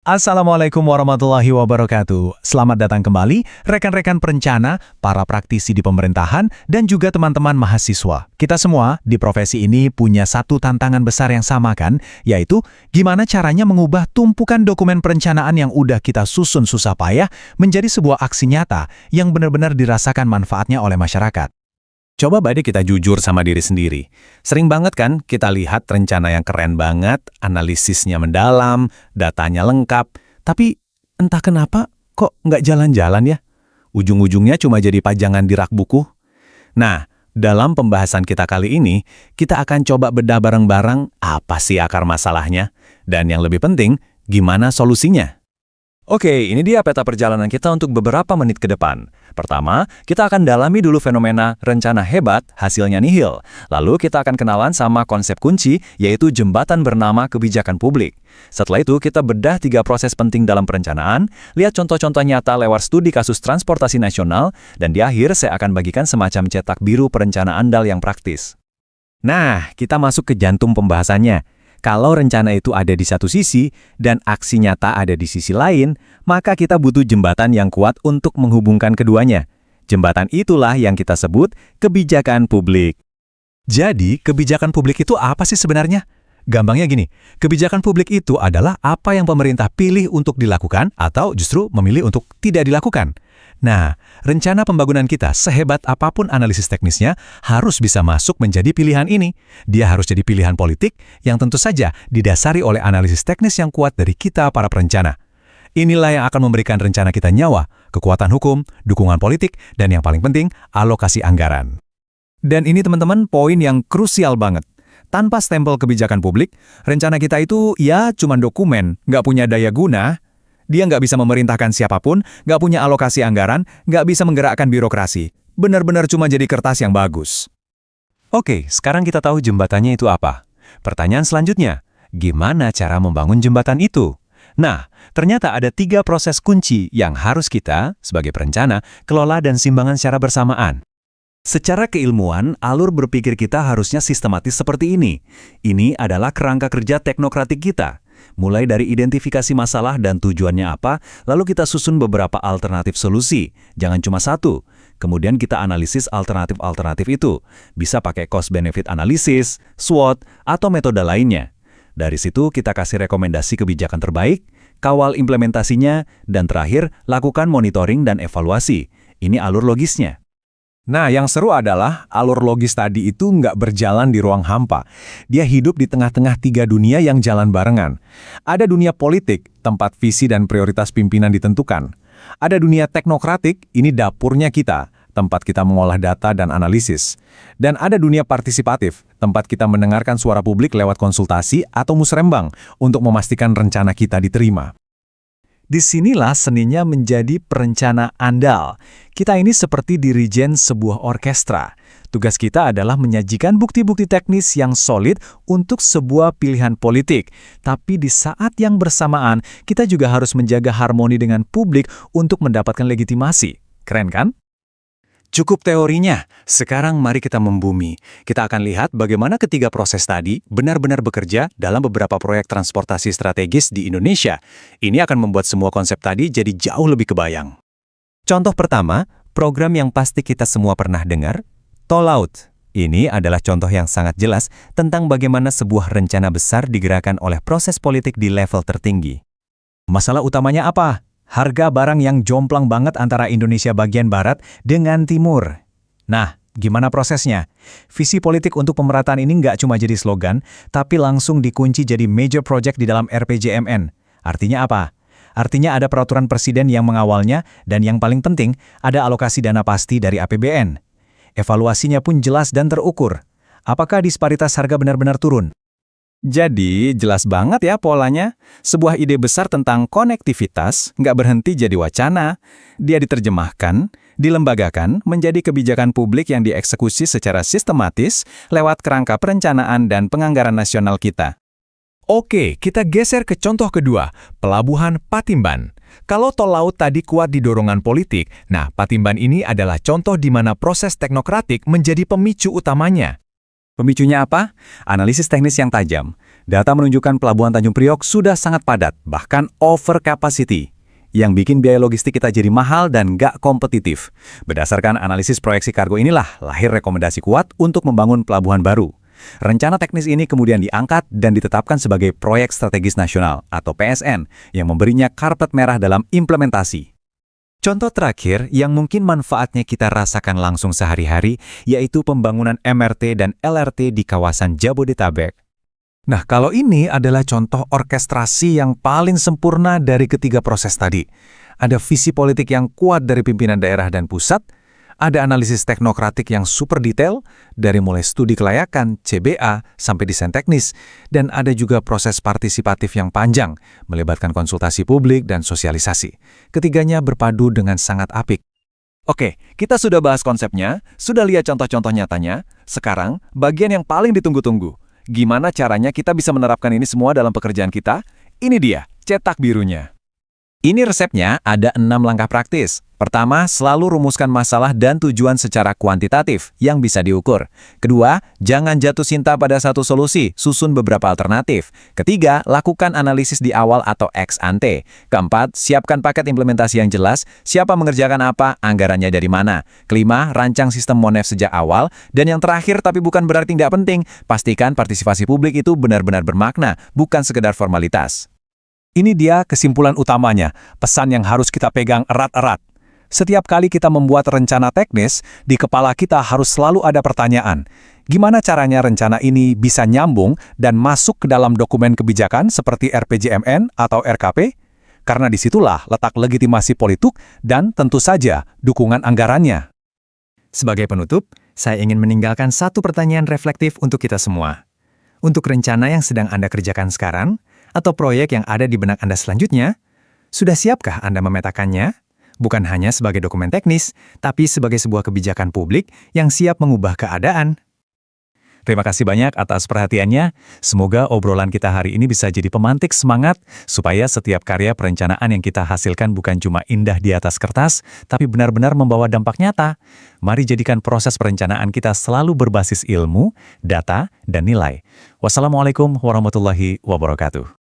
Assalamualaikum warahmatullahi wabarakatuh. Selamat datang kembali, rekan-rekan perencana, para praktisi di pemerintahan, dan juga teman-teman mahasiswa. Kita semua di profesi ini punya satu tantangan besar yang sama kan, yaitu gimana caranya mengubah tumpukan dokumen perencanaan yang udah kita susun susah payah menjadi sebuah aksi nyata yang benar-benar dirasakan manfaatnya oleh masyarakat. Coba badai kita jujur sama diri sendiri. Sering banget kan kita lihat rencana yang keren banget, analisisnya mendalam, datanya lengkap, tapi entah kenapa kok nggak jalan-jalan ya? Ujung-ujungnya cuma jadi pajangan di rak buku. Nah, dalam pembahasan kita kali ini, kita akan coba bedah bareng-bareng apa sih akar masalahnya, dan yang lebih penting, gimana solusinya. Oke, ini dia peta perjalanan kita untuk beberapa menit ke depan. Pertama, kita akan dalami dulu fenomena rencana hebat, hasilnya nihil. Lalu kita akan kenalan sama konsep kunci, yaitu jembatan bernama kebijakan publik. Setelah itu, kita bedah 3 proses penting dalam perencanaan, lihat contoh-contoh nyata lewat studi kasus transportasi nasional, dan di akhir saya akan bagikan semacam cetak biru perencanaan andal yang praktis. Nah, kita masuk ke jantung pembahasannya. Kalau rencana itu ada di satu sisi dan aksi nyata ada di sisi lain, maka kita butuh jembatan yang kuat untuk menghubungkan keduanya. Jembatan itulah yang kita sebut kebijakan publik. Jadi, kebijakan publik itu apa sih sebenarnya? Gampangnya gini, kebijakan publik itu adalah apa yang pemerintah pilih untuk dilakukan atau justru memilih untuk tidak dilakukan. Nah, rencana pembangunan kita sehebat apapun analisis teknisnya harus bisa masuk menjadi pilihan ini. Dia harus jadi pilihan politik yang tentu saja didasari oleh analisis teknis yang kuat dari kita para perencana. Inilah yang akan memberikan rencana kita nyawa, kekuatan hukum, dukungan politik, dan yang paling penting, alokasi anggaran. Dan ini teman-teman poin yang krusial banget. Tanpa stempel kebijakan publik, rencana kita itu ya cuma dokumen, nggak punya daya guna. Dia nggak bisa memerintahkan siapapun, nggak punya alokasi anggaran, nggak bisa menggerakkan birokrasi. Benar-benar cuma jadi kertas yang bagus. Oke, sekarang kita tahu jembatannya itu apa. Pertanyaan selanjutnya, gimana cara membangun jembatan itu? Nah, ternyata ada 3 proses kunci yang harus kita, sebagai perencana, kelola dan simbangan secara bersamaan. Secara keilmuan, alur berpikir kita harusnya sistematis seperti ini. Ini adalah kerangka kerja teknokratik kita. Mulai dari identifikasi masalah dan tujuannya apa, lalu kita susun beberapa alternatif solusi, jangan cuma satu. Kemudian kita analisis alternatif-alternatif itu. Bisa pakai cost-benefit analysis, SWOT, atau metode lainnya. Dari situ kita kasih rekomendasi kebijakan terbaik, kawal implementasinya, dan terakhir lakukan monitoring dan evaluasi. Ini alur logisnya. Nah, yang seru adalah alur logis tadi itu nggak berjalan di ruang hampa. Dia hidup di tengah-tengah 3 dunia yang jalan barengan. Ada dunia politik, tempat visi dan prioritas pimpinan ditentukan. Ada dunia teknokratik, ini dapurnya kita, tempat kita mengolah data dan analisis. Dan ada dunia partisipatif, tempat kita mendengarkan suara publik lewat konsultasi atau musrembang untuk memastikan rencana kita diterima. Disinilah seninya menjadi perencana andal. Kita ini seperti dirijen sebuah orkestra. Tugas kita adalah menyajikan bukti-bukti teknis yang solid untuk sebuah pilihan politik. Tapi di saat yang bersamaan, kita juga harus menjaga harmoni dengan publik untuk mendapatkan legitimasi. Keren kan? Cukup teorinya, sekarang mari kita membumi. Kita akan lihat bagaimana ketiga proses tadi benar-benar bekerja dalam beberapa proyek transportasi strategis di Indonesia. Ini akan membuat semua konsep tadi jadi jauh lebih kebayang. Contoh pertama, program yang pasti kita semua pernah dengar, Tol Laut. Ini adalah contoh yang sangat jelas tentang bagaimana sebuah rencana besar digerakkan oleh proses politik di level tertinggi. Masalah utamanya apa? Harga barang yang jomplang banget antara Indonesia bagian barat dengan timur. Nah, gimana prosesnya? Visi politik untuk pemerataan ini nggak cuma jadi slogan, tapi langsung dikunci jadi major project di dalam RPJMN. Artinya apa? Artinya ada peraturan presiden yang mengawalnya, dan yang paling penting, ada alokasi dana pasti dari APBN. Evaluasinya pun jelas dan terukur. Apakah disparitas harga benar-benar turun? Jadi, jelas banget ya polanya. Sebuah ide besar tentang konektivitas nggak berhenti jadi wacana. Dia diterjemahkan, dilembagakan menjadi kebijakan publik yang dieksekusi secara sistematis lewat kerangka perencanaan dan penganggaran nasional kita. Oke, kita geser ke contoh kedua, Pelabuhan Patimban. Kalau tol laut tadi kuat di dorongan politik, nah Patimban ini adalah contoh di mana proses teknokratik menjadi pemicu utamanya. Pemicunya apa? Analisis teknis yang tajam. Data menunjukkan pelabuhan Tanjung Priok sudah sangat padat, bahkan over capacity, yang bikin biaya logistik kita jadi mahal dan nggak kompetitif. Berdasarkan analisis proyeksi kargo inilah lahir rekomendasi kuat untuk membangun pelabuhan baru. Rencana teknis ini kemudian diangkat dan ditetapkan sebagai Proyek Strategis Nasional atau PSN yang memberinya karpet merah dalam implementasi. Contoh terakhir yang mungkin manfaatnya kita rasakan langsung sehari-hari yaitu pembangunan MRT dan LRT di kawasan Jabodetabek. Nah, kalau ini adalah contoh orkestrasi yang paling sempurna dari ketiga proses tadi. Ada visi politik yang kuat dari pimpinan daerah dan pusat, ada analisis teknokratik yang super detail, dari mulai studi kelayakan, CBA, sampai desain teknis, dan ada juga proses partisipatif yang panjang, melibatkan konsultasi publik dan sosialisasi. Ketiganya berpadu dengan sangat apik. Oke, kita sudah bahas konsepnya, sudah lihat contoh-contoh nyatanya, sekarang bagian yang paling ditunggu-tunggu. Gimana caranya kita bisa menerapkan ini semua dalam pekerjaan kita? Ini dia, cetak birunya. Ini resepnya ada 6 langkah praktis. Pertama, selalu rumuskan masalah dan tujuan secara kuantitatif yang bisa diukur. Kedua, jangan jatuh cinta pada satu solusi, susun beberapa alternatif. Ketiga, lakukan analisis di awal atau ex ante. Keempat, siapkan paket implementasi yang jelas, siapa mengerjakan apa, anggarannya dari mana. Kelima, rancang sistem Monef sejak awal. Dan yang terakhir, tapi bukan berarti tidak penting, pastikan partisipasi publik itu benar-benar bermakna, bukan sekedar formalitas. Ini dia kesimpulan utamanya, pesan yang harus kita pegang erat-erat. Setiap kali kita membuat rencana teknis, di kepala kita harus selalu ada pertanyaan. Gimana caranya rencana ini bisa nyambung dan masuk ke dalam dokumen kebijakan seperti RPJMN atau RKP? Karena disitulah letak legitimasi politik dan tentu saja dukungan anggarannya. Sebagai penutup, saya ingin meninggalkan satu pertanyaan reflektif untuk kita semua. Untuk rencana yang sedang Anda kerjakan sekarang, atau proyek yang ada di benak Anda selanjutnya, sudah siapkah Anda memetakannya? Bukan hanya sebagai dokumen teknis, tapi sebagai sebuah kebijakan publik yang siap mengubah keadaan. Terima kasih banyak atas perhatiannya. Semoga obrolan kita hari ini bisa jadi pemantik semangat, supaya setiap karya perencanaan yang kita hasilkan bukan cuma indah di atas kertas, tapi benar-benar membawa dampak nyata. Mari jadikan proses perencanaan kita selalu berbasis ilmu, data, dan nilai. Wassalamualaikum warahmatullahi wabarakatuh.